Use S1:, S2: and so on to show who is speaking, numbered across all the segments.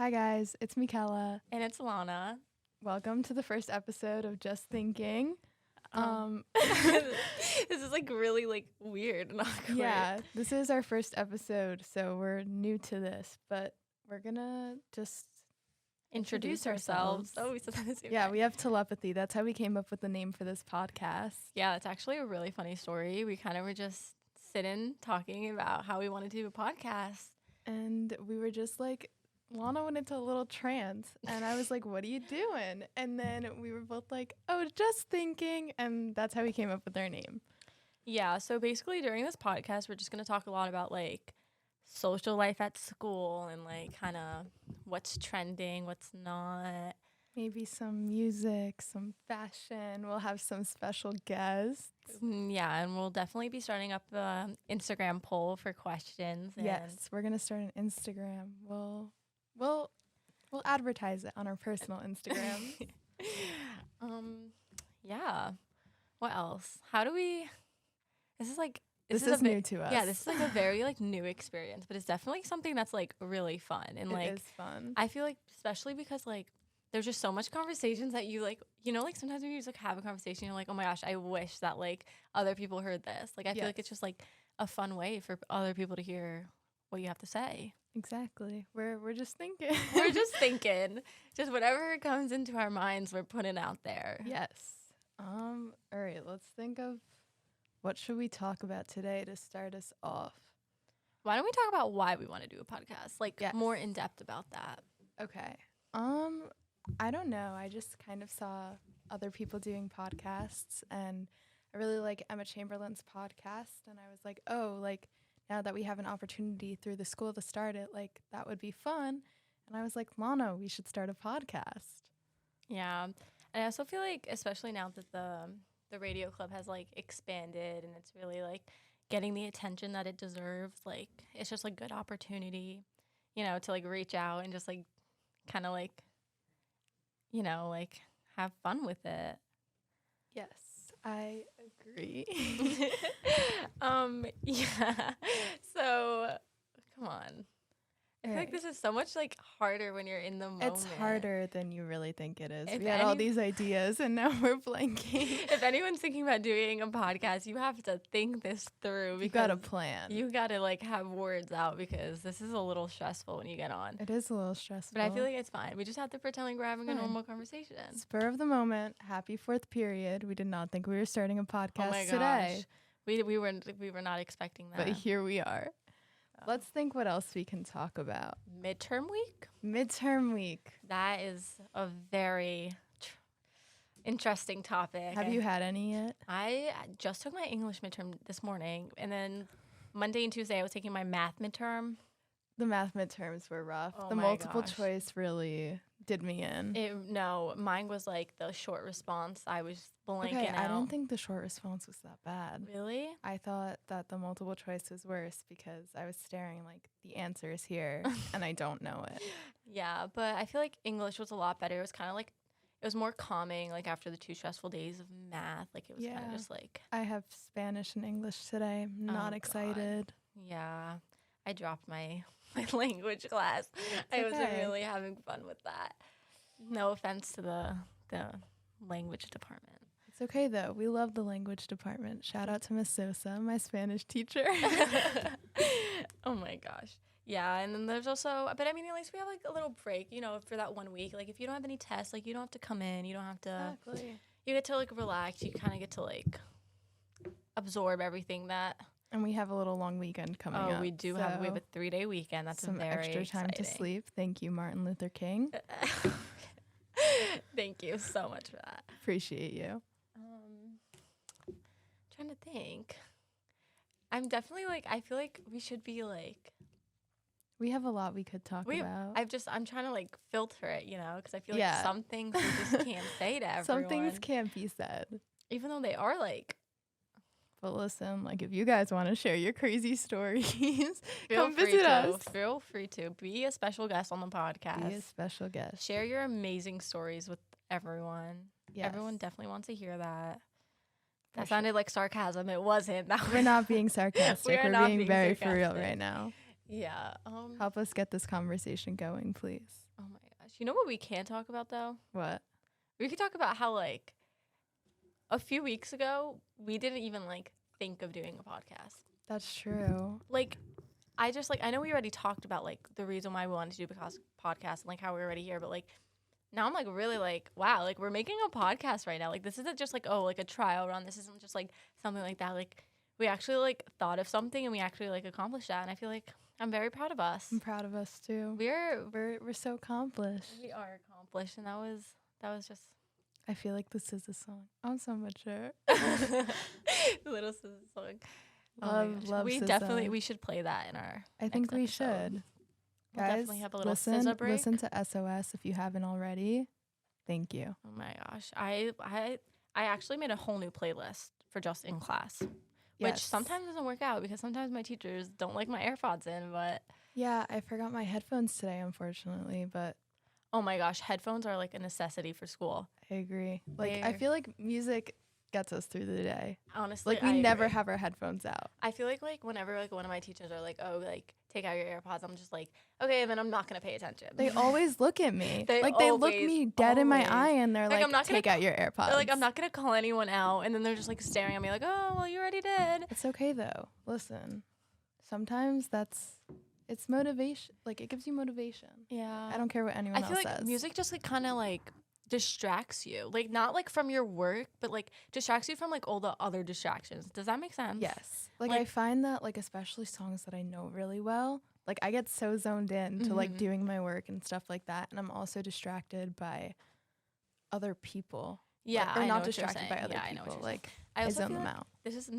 S1: Hi guys, it's Michaela.
S2: And it's Lana.
S1: Welcome to the first episode of Just Thinking.
S2: This is like really like weird and awkward.
S1: Yeah, this is our first episode, so we're new to this, but we're gonna just
S2: Introduce ourselves. Oh, we said that at the same
S1: Yeah,
S2: time.
S1: we have telepathy. That's how we came up with the name for this podcast.
S2: Yeah, it's actually a really funny story. We kind of were just sitting talking about how we want to do a podcast.
S1: And we were just like, Lana went into a little trance, and I was like, what are you doing? And then we were both like, oh, just thinking, and that's how we came up with our name.
S2: Yeah, so basically during this podcast, we're just going to talk a lot about like social life at school and like kind of what's trending, what's not.
S1: Maybe some music, some fashion. We'll have some special guests.
S2: Yeah, and we'll definitely be starting up the Instagram poll for questions. And
S1: Yes, we're gonna start an Instagram. We'll advertise it on our personal Instagram.
S2: Yeah. What else? How do we? This is like
S1: This is new to us.
S2: Yeah, this is like a very like new experience, but it's definitely something that's like really fun and like
S1: it is fun.
S2: I feel like especially because like there's just so much conversations that you like, like sometimes when you just like have a conversation, you're like, oh my gosh, I wish that like other people heard this. Like I feel like it's just like a fun way for other people to hear what you have to say.
S1: Exactly. We're just thinking.
S2: We're just thinking. Just whatever comes into our minds, we're putting out there.
S1: Yes. All right, let's think of what should we talk about today to start us off.
S2: Why don't we talk about why we want to do a podcast? Like more in depth about that.
S1: Okay. I don't know. I just kind of saw other people doing podcasts, and I really like Emma Chamberlain's podcast, and I was like, oh, like now that we have an opportunity through the school to start it, like that would be fun. And I was like, Lana, we should start a podcast.
S2: Yeah. And I also feel like, especially now that the radio club has like expanded and it's really like getting the attention that it deserves, like it's just a good opportunity, to like reach out and just like kind of like, like have fun with it.
S1: Yes, I agree.
S2: Yeah. So come on. I feel like this is so much like harder when you're in the moment.
S1: It's harder than you really think it is. We had all these ideas and now we're blanking.
S2: If anyone's thinking about doing a podcast, you have to think this through.
S1: You got to plan.
S2: You got to like have words out because this is a little stressful when you get on.
S1: It is a little stressful.
S2: But I feel like it's fine. We just have to pretend like we're having a normal conversation.
S1: Spur of the moment. Happy 4th period. We did not think we were starting a podcast
S2: today. We were not expecting that.
S1: But here we are. Let's think what else we can talk about.
S2: Midterm week?
S1: Midterm week.
S2: That is a very interesting topic.
S1: Have you had any yet?
S2: I just took my English midterm this morning, and then Monday and Tuesday I was taking my math midterm.
S1: The math midterms were rough.
S2: Oh
S1: the multiple choice really did me in.
S2: No, mine was like the short response. I was blanking out.
S1: I don't think the short response was that bad.
S2: Really?
S1: I thought that the multiple choice was worse because I was staring like the answer is here and I don't know it.
S2: Yeah, but I feel like English was a lot better. It was kind of like, it was more calming like after the 2 stressful days of math. Like it was kind of just like.
S1: I have Spanish and English today. I'm not excited.
S2: God. Yeah, I dropped my language class. I wasn't really having fun with that. No offense to the language department.
S1: It's okay though. We love the language department. Shout out to Miss Sosa, my Spanish teacher.
S2: Oh my gosh. Yeah, and then there's also, but I mean, at least we have like a little break, for that 1 week. Like if you don't have any tests, like you don't have to come in. You don't have to.
S1: Exactly.
S2: You get to like relax. You kind of get to like absorb everything that.
S1: And we have a little long weekend coming up.
S2: Oh, we do have. We have a 3-day weekend. That's
S1: some
S2: very
S1: extra time
S2: exciting.
S1: to sleep. Thank you, Martin Luther King.
S2: Thank you so much for that.
S1: Appreciate you.
S2: Trying to think. I'm definitely like. I feel like we should be like.
S1: We have a lot we could talk about.
S2: I'm trying to like filter it, because I feel like some things we just can't say to everyone.
S1: Some things can't be said,
S2: even though they are like.
S1: But listen, like if you guys want to share your crazy stories, come visit us.
S2: Feel free to be a special guest on the podcast.
S1: Be a special guest.
S2: Share your amazing stories with everyone.
S1: Yes.
S2: Everyone definitely wants to hear that. That sounded like sarcasm. It wasn't.
S1: We're not being sarcastic. We're being very
S2: sarcastic.
S1: for real right now.
S2: Yeah.
S1: Help us get this conversation going, please.
S2: Oh my gosh. You know what we can't talk about though?
S1: What?
S2: We could talk about how like a few weeks ago we didn't even like think of doing a podcast.
S1: That's true.
S2: Like I just like I know we already talked about like the reason why we wanted to do a podcast and like how we're already here, but like now I'm like really like wow, like we're making a podcast right now. Like this isn't just like oh like a trial run. This isn't just like something like that. Like we actually like thought of something and we actually like accomplished that, and I feel like I'm very proud of us.
S1: I'm proud of us too. We're so accomplished.
S2: We are accomplished, and that was just
S1: I feel like this is a song. I'm so mature.
S2: Little SZA song.
S1: Love
S2: we
S1: SZA.
S2: definitely we should play that in our
S1: I think
S2: next
S1: we
S2: episode.
S1: should.
S2: We'll
S1: Guys,
S2: definitely have a little
S1: listen
S2: SZA break.
S1: to SOS if you haven't already. Thank you.
S2: Oh my gosh. I actually made a whole new playlist for just in class. Which
S1: Yes.
S2: sometimes doesn't work out because sometimes my teachers don't like my AirPods in, but
S1: Yeah, I forgot my headphones today, unfortunately, but
S2: oh my gosh, headphones are like a necessity for school.
S1: I agree. Like, I
S2: They're-
S1: feel like music gets us through the day.
S2: Honestly,
S1: Like, we
S2: I
S1: never
S2: agree.
S1: have our headphones out.
S2: I feel like whenever like one of my teachers are like, "Oh, like take out your AirPods," I'm just like, "Okay," and then I'm not gonna pay attention.
S1: They always look at me.
S2: They
S1: They look
S2: always,
S1: me dead in my
S2: always.
S1: eye and they're
S2: Like,
S1: like,
S2: I'm not gonna
S1: take out your AirPods.
S2: They're like, "I'm not gonna call anyone out," and then they're just like staring at me like, "Oh, well, you already did."
S1: It's okay though. Listen, sometimes it's motivation. Like, it gives you motivation.
S2: Yeah.
S1: I don't care what anyone
S2: I feel
S1: else
S2: like
S1: says.
S2: music just like kind of like distracts you, like not like from your work, but like distracts you from like all the other distractions. Does that make sense?
S1: Yes. Like,
S2: Like-
S1: I find that, like, especially songs that I know really well, like, I get so zoned in to, like,
S2: Mhm.
S1: doing my work and stuff like that. And I'm also distracted by other people.
S2: Yeah.
S1: Like, or
S2: I know
S1: not
S2: what you're
S1: distracted by
S2: saying.
S1: other
S2: Yeah, I know what
S1: people.
S2: you're saying.
S1: Like,
S2: I
S1: I
S2: also
S1: zone
S2: feel
S1: them
S2: like
S1: out.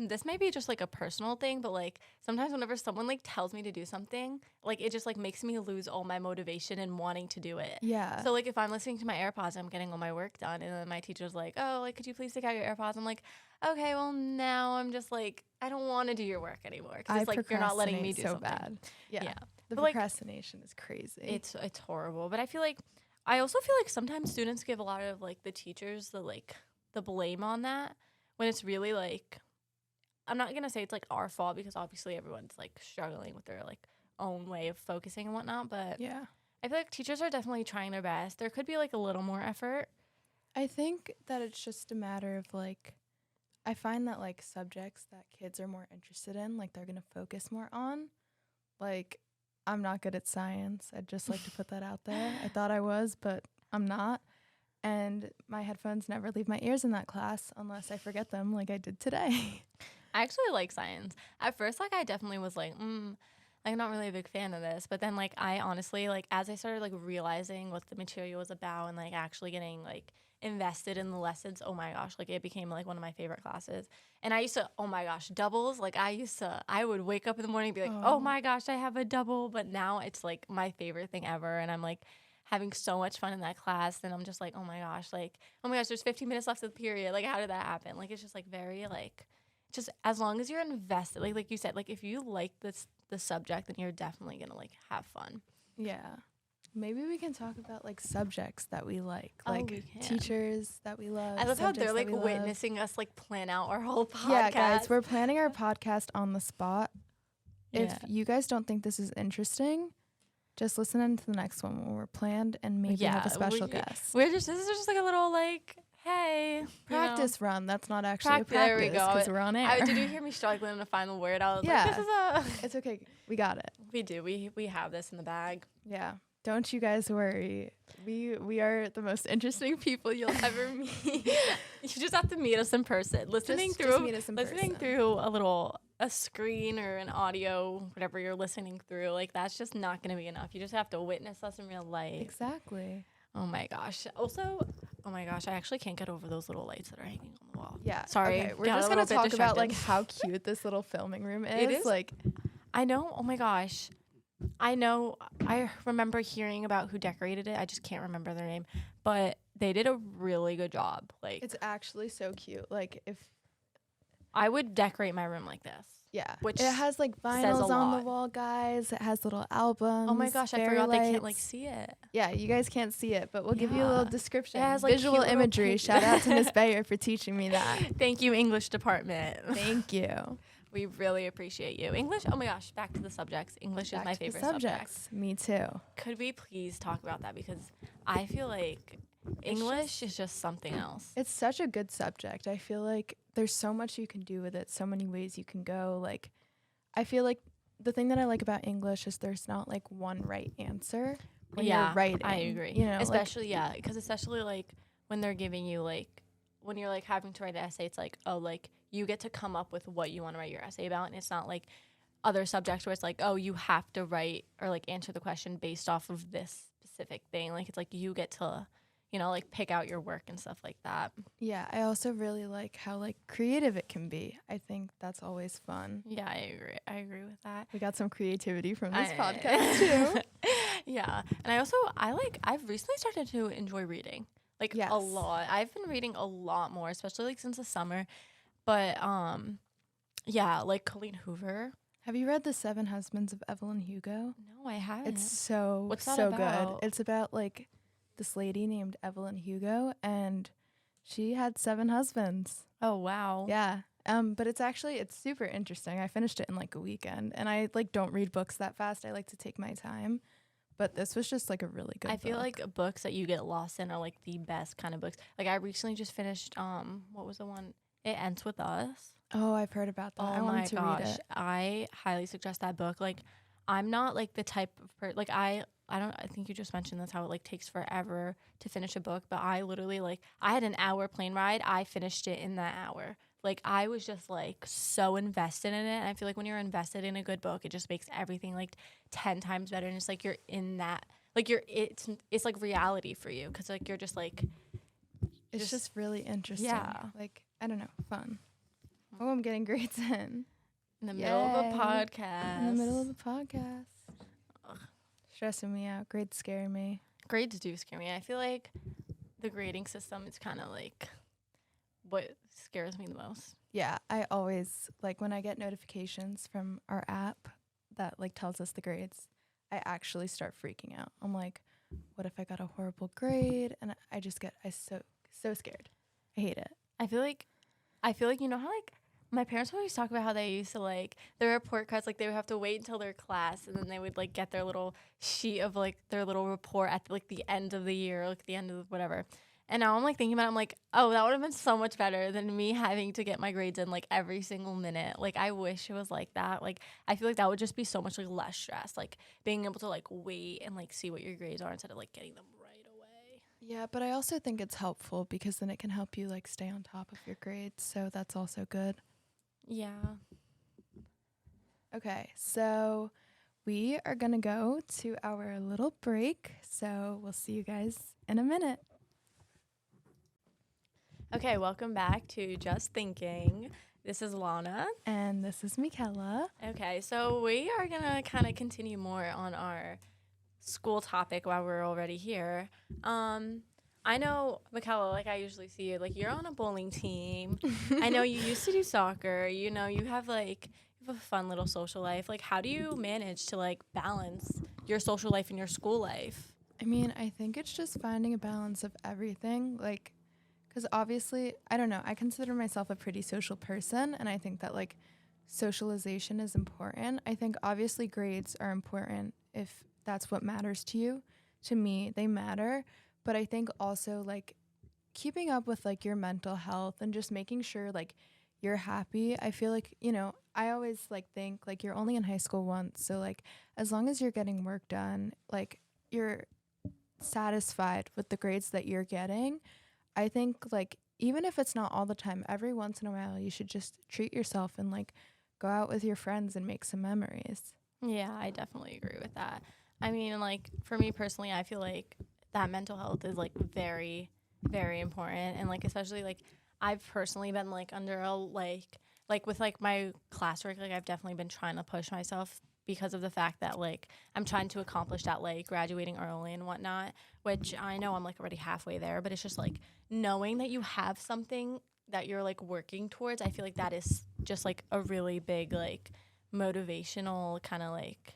S2: this may be just like a personal thing, but like sometimes whenever someone like tells me to do something, like it just like makes me lose all my motivation and wanting to do it.
S1: Yeah.
S2: So like if I'm listening to my AirPods, I'm getting all my work done, and then my teacher's like, "Oh, like could you please take out your AirPods?" I'm like, "Okay, well now I'm just like I don't want to do your work anymore because it's like you're not letting me do
S1: so
S2: something."
S1: bad. Yeah.
S2: Yeah.
S1: The
S2: But, like,
S1: procrastination is crazy.
S2: It's horrible, but I also feel like sometimes students give a lot of like the teachers the blame on that when it's really like I'm not gonna say it's like our fault because obviously everyone's like struggling with their like own way of focusing and whatnot, but
S1: yeah.
S2: I feel like teachers are definitely trying their best. There could be like a little more effort.
S1: I think that it's just a matter of, like, I find that, like, subjects that kids are more interested in, like, they're going to focus more on. Like, I'm not good at science. I'd just like to put that out there. I thought I was, but I'm not. And my headphones never leave my ears in that class unless I forget them like I did today.
S2: I actually like science. At first, like I definitely was like, I'm not really a big fan of this. But then like I honestly like as I started like realizing what the material was about and like actually getting like invested in the lessons, oh my gosh, like it became like one of my favorite classes. And I used to, oh my gosh, doubles. Like I would wake up in the morning and be like, oh my gosh, I have a double. But now it's like my favorite thing ever. And I'm like having so much fun in that class. And I'm just like, oh my gosh, there's 15 minutes left of the period. Like, how did that happen? Like, it's just like very like, just as long as you're invested, like you said, like if you like the subject, then you're definitely gonna like have fun.
S1: Yeah. Maybe we can talk about, like, subjects that we like.
S2: Oh,
S1: Like,
S2: we can.
S1: teachers that we love.
S2: I love how
S1: subjects
S2: they're
S1: that
S2: like
S1: we love.
S2: witnessing us like plan out our whole podcast.
S1: Yeah, guys, we're planning our podcast on the spot. If
S2: Yeah.
S1: you guys don't think this is interesting, just listen into the next one when we're planned and maybe have a special guest.
S2: This is just like a little like, hey,
S1: Practice run. That's not actually a
S2: There
S1: practice
S2: we go.
S1: because we're on air.
S2: Did you hear me struggling to find the word? I was
S1: Yeah.
S2: like, this is a.
S1: It's okay. We got it.
S2: We do. We have this in the bag.
S1: Yeah. Don't you guys worry. We are the most interesting people you'll ever meet.
S2: You just have to meet us in person. Listening
S1: Just
S2: through
S1: meet us in
S2: listening
S1: person.
S2: through a screen or an audio, whatever you're listening through, like that's just not going to be enough. You just have to witness us in real life.
S1: Exactly.
S2: Oh my gosh. Also, oh my gosh, I actually can't get over those little lights that are hanging on the wall.
S1: Yeah.
S2: Sorry.
S1: Okay, we're
S2: got a
S1: just
S2: little
S1: gonna
S2: bit
S1: talk about, like,
S2: distracted.
S1: how cute this little filming room is.
S2: It is?
S1: Like,
S2: I know. Oh my gosh. I know. I remember hearing about who decorated it. I just can't remember their name, but they did a really good job. Like,
S1: it's actually so cute. Like, if
S2: I would decorate my room like this.
S1: yeah,
S2: Which
S1: it has like
S2: says
S1: vinyls
S2: a
S1: on the
S2: lot.
S1: wall, guys. It has little albums.
S2: Oh my gosh, I
S1: fairy
S2: forgot they can't like
S1: lights.
S2: see it.
S1: Yeah, you guys can't see it, but we'll give you a little
S2: Yeah.
S1: description.
S2: It has, like,
S1: Visual
S2: cute little
S1: imagery.
S2: pink-
S1: Shout out to Miss Bayer for teaching me that.
S2: Thank you, English department.
S1: Thank you.
S2: We really appreciate you. English, oh my gosh, back to the subjects. English is my favorite subject.
S1: Me too.
S2: Could we please talk about that? Because I feel like English is just something else.
S1: It's such a good subject. I feel like there's so much you can do with it, so many ways you can go. Like, I feel like the thing that I like about English is there's not like one right answer when you're writing.
S2: I agree.
S1: You know,
S2: especially, because especially like when they're giving you like, when you're like having to write an essay, it's like, oh, like you get to come up with what you want to write your essay about. And it's not like other subjects where it's like, oh, you have to write or like answer the question based off of this specific thing. Like, it's like you get to, you know, like pick out your work and stuff like that.
S1: Yeah, I also really like how like creative it can be. I think that's always fun.
S2: Yeah, I agree with that.
S1: We got some creativity from this podcast too.
S2: Yeah. And I've recently started to enjoy reading. Like a lot. I've been reading a lot more, especially like since the summer. But yeah, like Colleen Hoover.
S1: Have you read The 7 Husbands of Evelyn Hugo?
S2: No, I haven't.
S1: It's so
S2: about?
S1: Good. It's about like this lady named Evelyn Hugo, and she had 7 husbands.
S2: Oh wow.
S1: Yeah. But it's super interesting. I finished it in like a weekend, and I like don't read books that fast. I like to take my time. But this was just like a really good book.
S2: I feel like books that you get lost in are like the best kind of books. Like I recently just finished what was the one? It Ends With Us.
S1: Oh, I've heard about that.
S2: Oh
S1: I wanted to read it.
S2: I highly suggest that book. Like I'm not like the type of like I think you just mentioned that's how it like takes forever to finish a book, but I literally like I had an hour plane ride. I finished it in that hour. Like I was just like so invested in it. And I feel like when you're invested in a good book, it just makes everything like 10 times better. And it's like you're in that, like it's like reality for you. Cause like you're just like,
S1: it's just really interesting.
S2: Yeah.
S1: Like, I don't know, fun. Oh, I'm getting grades in.
S2: In the middle of a podcast.
S1: In the middle of a podcast. Ugh. Stressing me out. Grades scare me.
S2: Grades do scare me. I feel like the grading system is kind of like what scares me the most.
S1: Yeah, I always, like, when I get notifications from our app that, like, tells us the grades, I actually start freaking out. I'm like, what if I got a horrible grade? And I so scared. I hate it.
S2: I feel like, you know how, like, my parents always talk about how they used to, like, their report cards, like, they would have to wait until their class, and then they would, like, get their little sheet of, like, their little report at, like, the end of the year, like, the end of whatever. And now I'm, like, thinking about it, I'm like, oh, that would have been so much better than me having to get my grades in, like, every single minute. Like, I wish it was like that. Like, I feel like that would just be so much, like, less stress. Like, being able to, like, wait and, like, see what your grades are instead of, like, getting them right away.
S1: Yeah, but I also think it's helpful because then it can help you, like, stay on top of your grades. So that's also good.
S2: Yeah.
S1: Okay, so we are going to go to our little break. So we'll see you guys in a minute.
S2: Okay, welcome back to Just Thinking. This is Lana.
S1: And this is Michaela.
S2: Okay, so we are going to kind of continue more on our school topic while we're already here. I know, Michaela, like I usually see you, like you're on a bowling team. I know you used to do soccer. You know, you have a fun little social life. Like, how do you manage to, like, balance your social life and your school life?
S1: I mean, I think it's just finding a balance of everything. Like, because obviously, I don't know, I consider myself a pretty social person, and I think that, like, socialization is important. I think obviously grades are important if that's what matters to you. To me, they matter. But I think also, like, keeping up with, like, your mental health and just making sure, like, you're happy. I feel like, you know, I always, like, think, like, you're only in high school once. So, like, as long as you're getting work done, like, you're satisfied with the grades that you're getting, I think, like, even if it's not all the time, every once in a while, you should just treat yourself and, like, go out with your friends and make some memories.
S2: Yeah, I definitely agree with that. I mean, like, for me personally, I feel like that mental health is, like, very, very important. And, like, especially, like, I've personally been, like, under a, like with, like, my classwork, like, I've definitely been trying to push myself because of the fact that, like, I'm trying to accomplish that, like, graduating early and whatnot, which I know I'm, like, already halfway there. But it's just, like, knowing that you have something that you're, like, working towards, I feel like that is just, like, a really big, like, motivational kind of, like.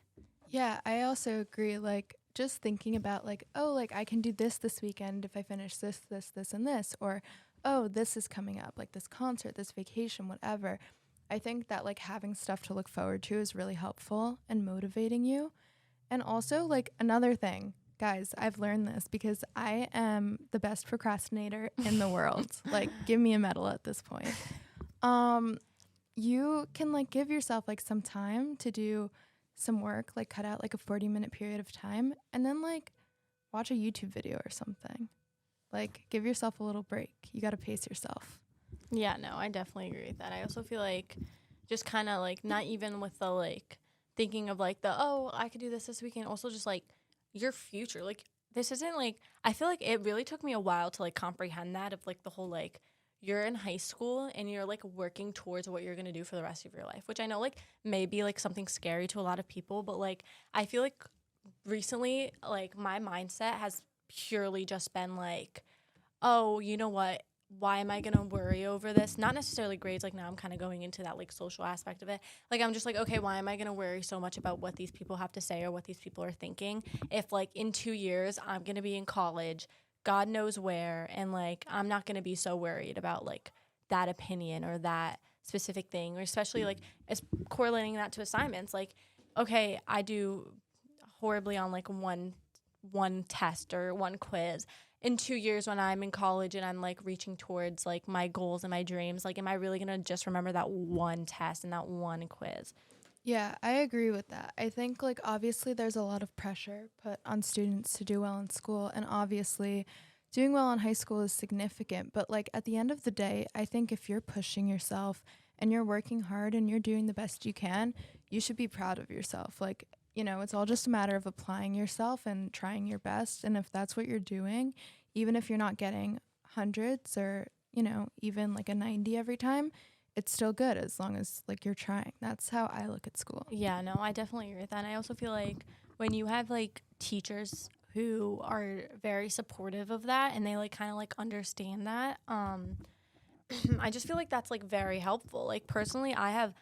S1: Yeah, I also agree, like, just thinking about, like, oh, like, I can do this weekend if I finish this, and this, or, oh, this is coming up, like, this concert, this vacation, whatever. I think that like having stuff to look forward to is really helpful and motivating you. And also, like, another thing, guys, I've learned this because I am the best procrastinator in the world. Like, give me a medal at this point. You can like give yourself like some time to do some work, like cut out like a 40-minute period of time and then like watch a YouTube video or something. Like, give yourself a little break. You got to pace yourself.
S2: Yeah, no, I definitely agree with that. I also feel like just kind of like not even with the like thinking of like I could do this weekend. Also just like your future. Like this isn't like, I feel like it really took me a while to like comprehend that of like the whole like you're in high school and you're like working towards what you're going to do for the rest of your life, which I know like may be like something scary to a lot of people, but like I feel like recently like my mindset has purely just been like, oh, you know what? Why am I going to worry over this? Not necessarily grades. Like now I'm kind of going into that like social aspect of it. Like I'm just like, okay, why am I going to worry so much about what these people have to say or what these people are thinking? If like in 2 years I'm going to be in college, God knows where. And like, I'm not going to be so worried about like that opinion or that specific thing, or especially like as correlating that to assignments. Like, okay, I do horribly on like one test or one quiz. In 2 years when I'm in college and I'm like reaching towards like my goals and my dreams, like am I really gonna just remember that one test and that one quiz?
S1: Yeah, I agree with that. I think like obviously there's a lot of pressure put on students to do well in school, and obviously doing well in high school is significant, but like at the end of the day, I think if you're pushing yourself and you're working hard and you're doing the best you can, you should be proud of yourself. Like, you know, it's all just a matter of applying yourself and trying your best, and if that's what you're doing, even if you're not getting hundreds or, you know, even like a 90 every time, it's still good as long as like you're trying. That's how I look at school.
S2: Yeah, no, I definitely agree with that. And I also feel like when you have like teachers who are very supportive of that and they like kind of like understand that, I just feel like that's like very helpful. Like personally, I have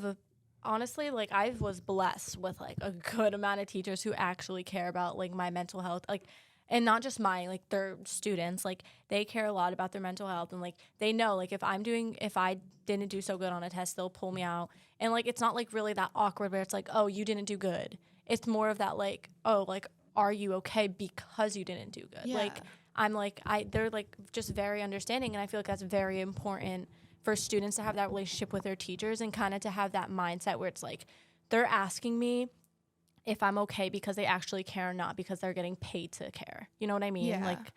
S2: a honestly like I was blessed with like a good amount of teachers who actually care about like my mental health, like, and not just my like their students, like they care a lot about their mental health, and like they know like if I didn't do so good on a test, they'll pull me out. And like it's not like really that awkward where it's like, oh, you didn't do good. It's more of that like, oh, like are you okay because you didn't do good?
S1: Yeah.
S2: Like I'm like they're like just very understanding, and I feel like that's very important for students to have that relationship with their teachers and kind of to have that mindset where it's like they're asking me if I'm okay because they actually care, not because they're getting paid to care. You know what I mean?
S1: Yeah.
S2: Like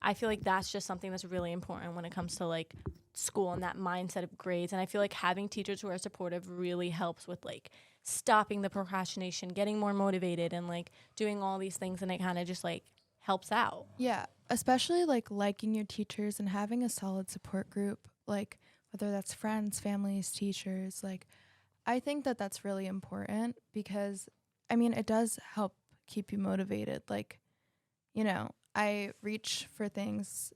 S2: I feel like that's just something that's really important when it comes to like school and that mindset of grades. And I feel like having teachers who are supportive really helps with like stopping the procrastination, getting more motivated, and like doing all these things, and it kind of just like helps out.
S1: Yeah, especially like liking your teachers and having a solid support group, like whether that's friends, families, teachers, like I think that that's really important because I mean, it does help keep you motivated. Like, you know, I reach for things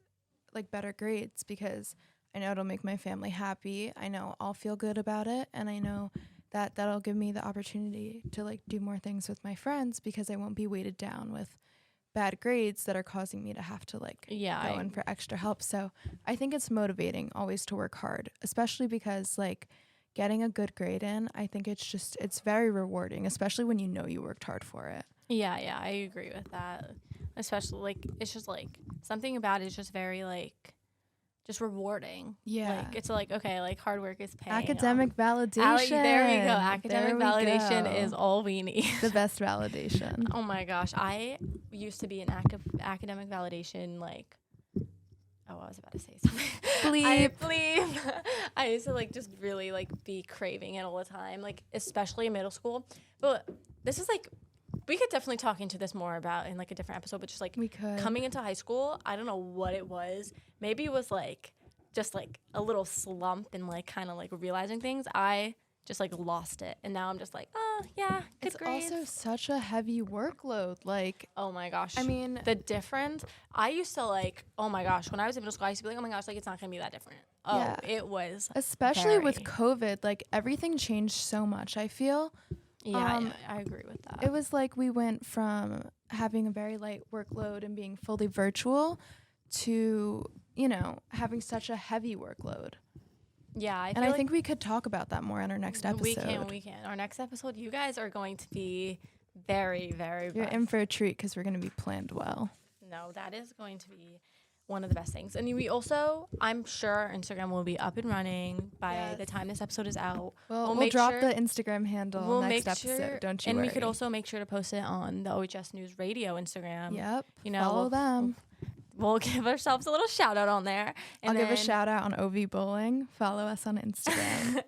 S1: like better grades because I know it'll make my family happy. I know I'll feel good about it, and I know that that'll give me the opportunity to like do more things with my friends because I won't be weighted down with bad grades that are causing me to have to like go in for extra help. So I think it's motivating always to work hard, especially because like getting a good grade in, I think it's very rewarding, especially when you know you worked hard for it.
S2: Yeah, I agree with that. Especially like it's just like something about it is just very like just rewarding.
S1: Yeah.
S2: Like it's like, okay, like hard work is paying
S1: Academic
S2: off.
S1: validation.
S2: There you go. Academic validation
S1: go.
S2: is all we need.
S1: The best validation.
S2: Oh my gosh. I used to be an academic validation like, oh, I was about to say something.
S1: Bleep.
S2: I used to like just really like be craving it all the time, like especially in middle school. But this is like, we could definitely talk into this more about in like a different episode, but just like
S1: We could.
S2: coming into high school, I don't know what it was. Maybe it was like just like a little slump and like kind of like realizing things. I just like lost it, and now I'm just like, oh yeah, good
S1: It's
S2: grades.
S1: also such a heavy workload. Like,
S2: Oh my gosh.
S1: I mean,
S2: the difference. I used to like, oh my gosh, when I was in middle school, I used to be like, oh my gosh, like it's not gonna be that different. Oh,
S1: Yeah.
S2: it was.
S1: especially with
S2: very.
S1: COVID, like everything changed so much, I feel.
S2: Yeah, I agree with that.
S1: It was like we went from having a very light workload and being fully virtual to, you know, having such a heavy workload.
S2: Yeah, I
S1: And
S2: feel
S1: I
S2: like
S1: think we could talk about that more on our next episode.
S2: we can. Our next episode, you guys are going to be very, very
S1: You're
S2: blessed.
S1: in for a treat because we're going to be planned well.
S2: No, that is going to be one of the best things. And we also, I'm sure our Instagram will be up and running by the time this episode is out.
S1: We'll
S2: make
S1: drop
S2: sure-
S1: the Instagram handle next episode. Don't you
S2: and
S1: worry.
S2: we could also make sure to post it on the OHS News Radio Instagram.
S1: Yep.
S2: You know,
S1: follow them.
S2: We'll give ourselves a little shout out on there. And
S1: I'll give a shout out on OV Bowling. Follow us on Instagram.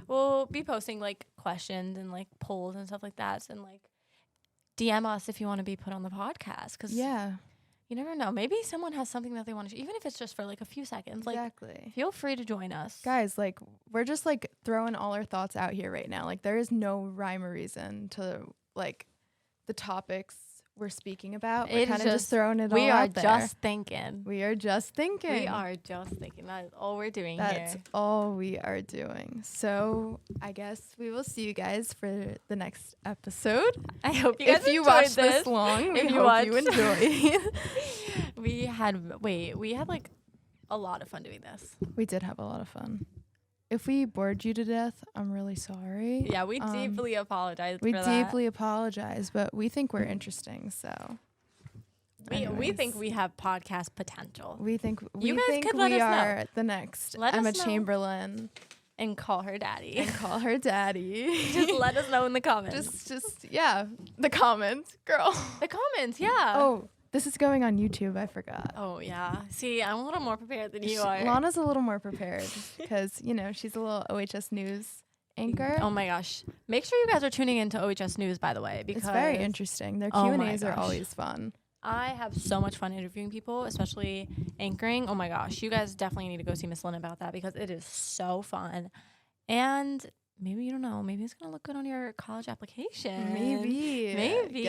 S2: we'll be posting like questions and like polls and stuff like that. And like DM us if you want to be put on the podcast. Cause you never know. Maybe someone has something that they want to, even if it's just for like a few seconds. Like,
S1: exactly.
S2: feel free to join us.
S1: Guys, like, we're just like throwing all our thoughts out here right now. Like, there is no rhyme or reason to like the topics we're speaking about. We're kind of just throwing it all out there.
S2: We are just thinking.
S1: We are just thinking.
S2: We are just thinking. That is all we're doing here.
S1: That's all we are doing. So I guess we will see you guys for the next episode.
S2: I hope you guys
S1: if you
S2: enjoyed
S1: watched this long, we hope you enjoy.
S2: we had like a lot of fun doing this.
S1: We did have a lot of fun. If we bored you to death, I'm really sorry.
S2: Yeah, we deeply apologize
S1: We
S2: for that.
S1: deeply apologize, but we think we're interesting, so.
S2: We think we have podcast potential.
S1: We think
S2: You guys could let
S1: we
S2: us know.
S1: are the next
S2: Let
S1: Emma
S2: us know.
S1: Chamberlain.
S2: And call her daddy.
S1: And call her daddy.
S2: Just let us know in the comments.
S1: Just yeah, the comments, girl.
S2: The comments, yeah.
S1: Oh, this is going on YouTube. I forgot.
S2: Oh, yeah. See, I'm a little more prepared than you are.
S1: Lana's a little more prepared because, she's a little OHS News anchor.
S2: Oh, my gosh. Make sure you guys are tuning into OHS News, by the way, because
S1: it's very interesting. Their
S2: Oh my
S1: Q&As are
S2: gosh.
S1: always fun.
S2: I have so much fun interviewing people, especially anchoring. Oh, my gosh. You guys definitely need to go see Miss Lynn about that because it is so fun. And maybe, you don't know, maybe it's going to look good on your college application.
S1: Maybe.
S2: Maybe.